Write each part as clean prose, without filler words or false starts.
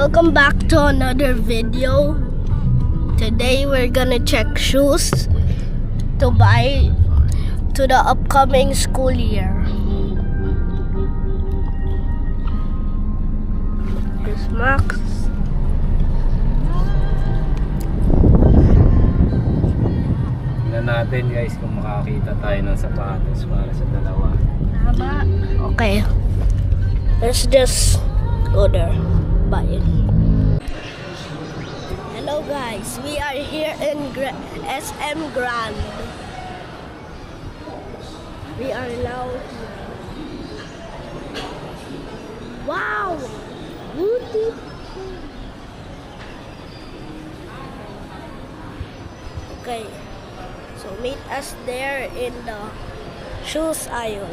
Welcome back to another video. Today we're gonna check shoes to buy to the upcoming school year. Here's Max. Tingnan natin guys kung makakita tayo ng sapatos para sa dalawa. Tama. Okay. Let's just go there. Buy it. Hello guys, we are here in SM Grand. We are now here. Wow! Beautiful! Okay, so meet us there in the shoes aisle.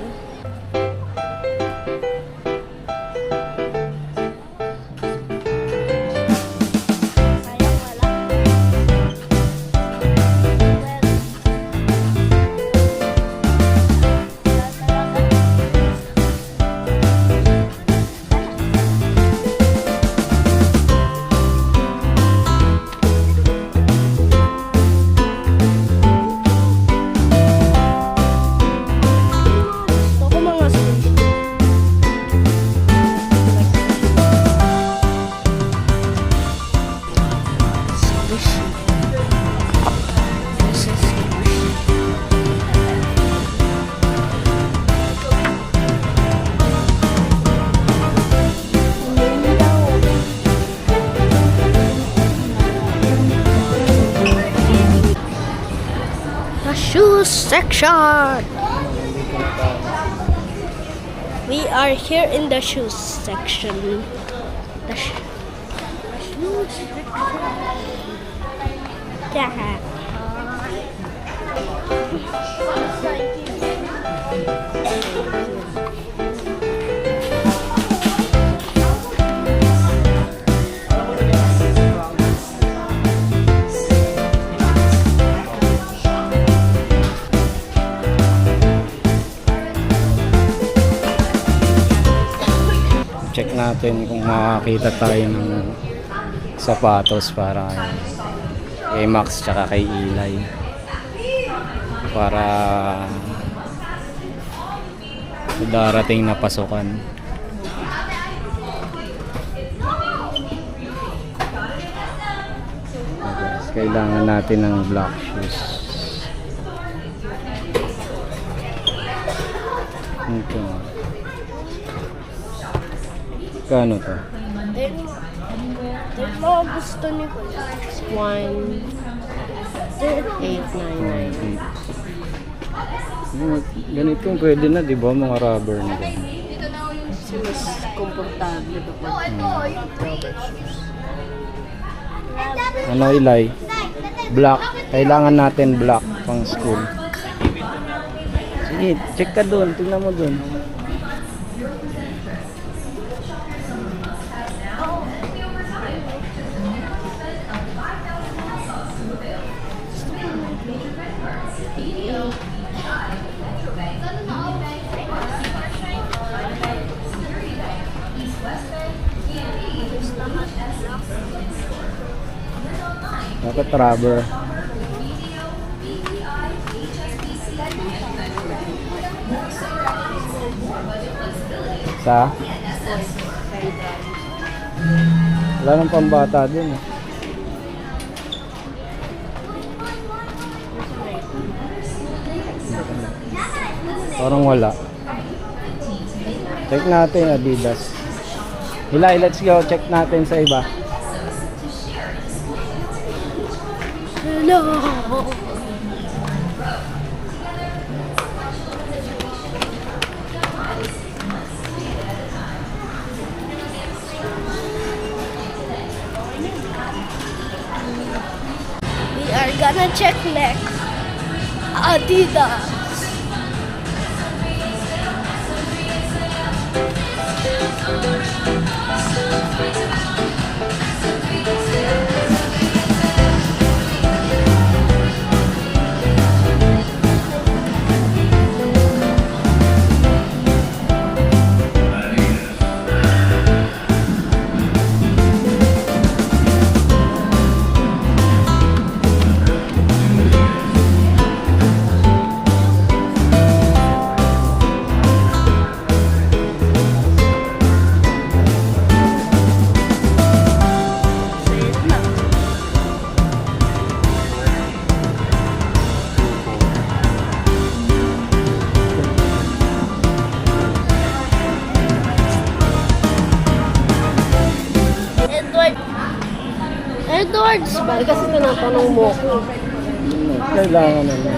Shoes section. We are here in the shoes section. The shoes section. Yeah. Check natin kung makakita tayo ng sapatos para kay Max tsaka kay Eli para sa darating na pasukan. Guys, kailangan natin ng black shoes. Ito. Kano to? Then mga gusto ni ko. 1,899. Ganito pwede na, di ba? Mga rubber na ganyan. Mas komportable ito po. Ano, Eli? Black. Kailangan natin black pang school. Sige, check ka doon. Tingnan mo doon. Dapat rubber. Sa? Wala nang pambata din eh. Parang wala. Check natin Adidas. Eli, let's go. Check natin sa iba. No. We are gonna check next. Adidas. Large ba? Kasi tinatanong mo ko. Kailangan naman.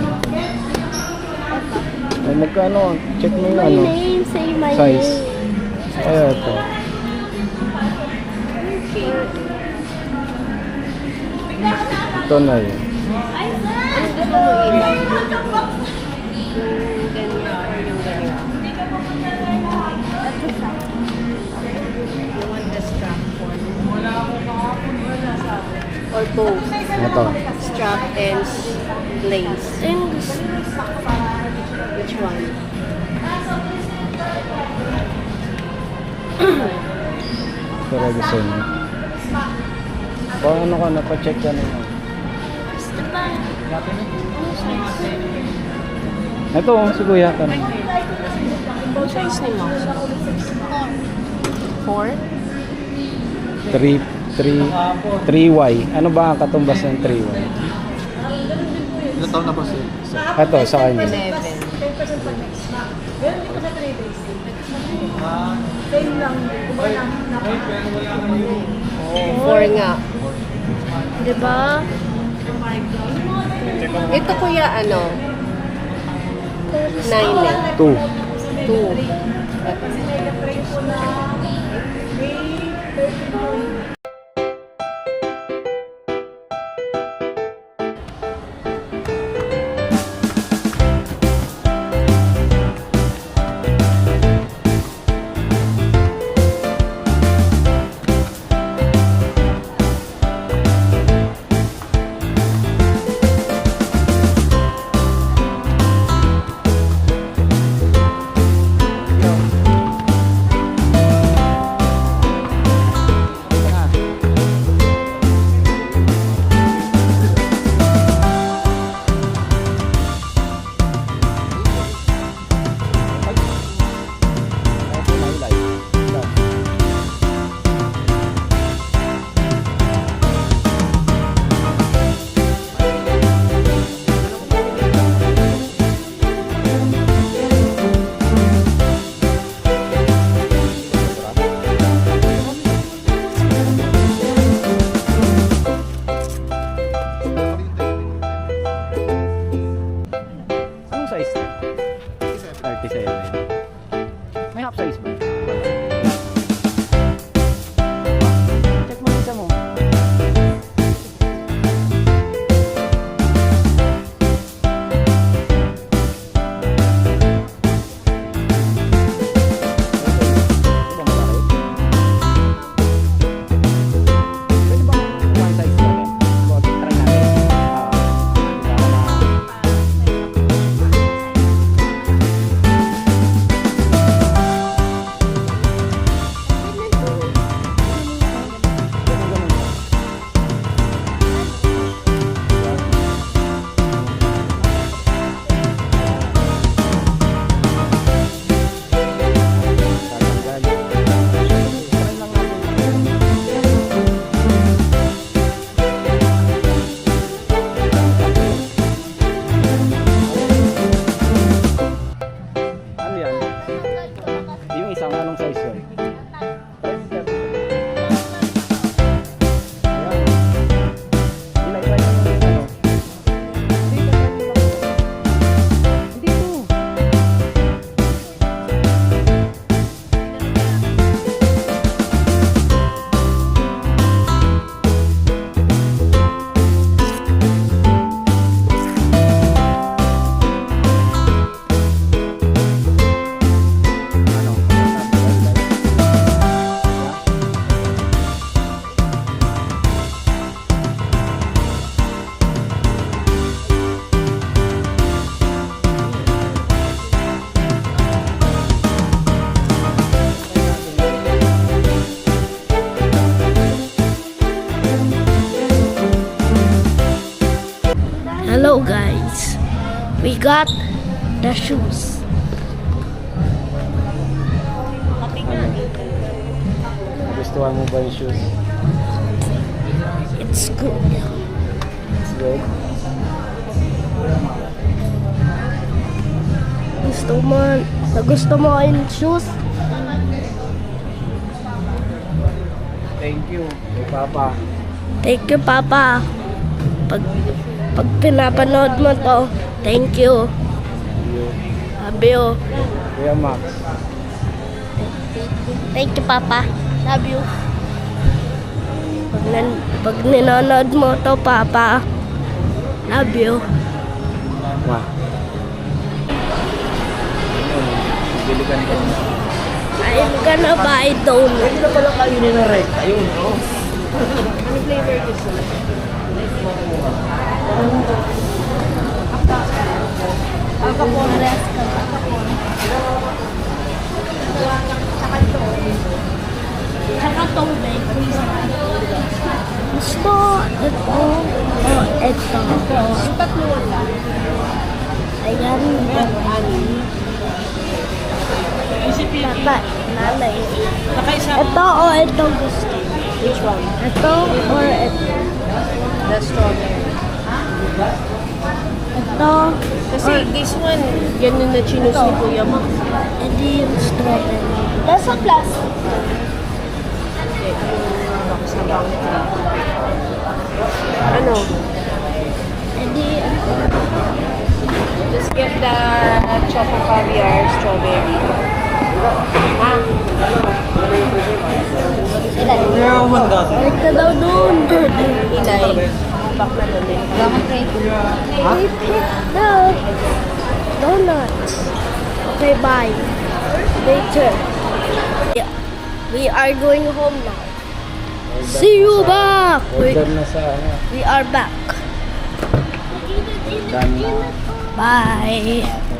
Ay, magkano? Check mo yung My ano. name, say my Size. name. Kaya ito. Ito na yun. Ano gusto mo ilay? Yung ganyan or yung ganyan? You want the strap one? Or both? Ito. Strap and lace. Which one? Pero gusto niyo. Paano ka napacheck ka naman? Ito, si Kuya ka naman. What size ni mo? 4? 3Y. Ano ba ang katumbas ng 3Y? Ilan taon na ba siya? Ito, sa kanya. 11. Four nga. Diba? Ito kuya ano? 9 eh. 2. 2. Anong size? 37. May half size ba? Check mo isa mo. Ito ba malaki? Pwede ba one size natin? Try natin. Ano yan? Yung isang anong size yun? Ayan. Ilay-ilay mo yung ano. Dito. Ano? Hello guys. We got the shoes. Gustuhan mo ba yung shoes? It's good. It's good. Gusto mo yung shoes? Thank you. Kay Papa. Thank you, Papa. Pag pinapanood mo to, thank you. Love you. Kuya Max. Thank you, Papa. Love you. Pag ninonood mo to, Papa, love you. Ma. Bili ka nito. I'm gonna buy donut. Pwede na pala kainin na rin. Ayun, no? Ano flavor gusto mo? Alcapon. Tsaka tubig. Gusto ito o ito. Yung tatlo wala. Ayan. Papa, nanay. Ito o ito gusto. Which one? Ito or ito? The strawberry. Ito. Kasi this one, ganun na chinus ni Kuya Max. Edi yung strawberry. Nasa plastic. Sa bangko. Ano? Edi Just get the choco caviar strawberry. Ha? balik ka daw doon. Ilay. Back na doon eh. We picked the donuts. Okay, bye. Later. Yeah. We are going home now. See you back. Order na sa ano. We are back. Done na. Bye.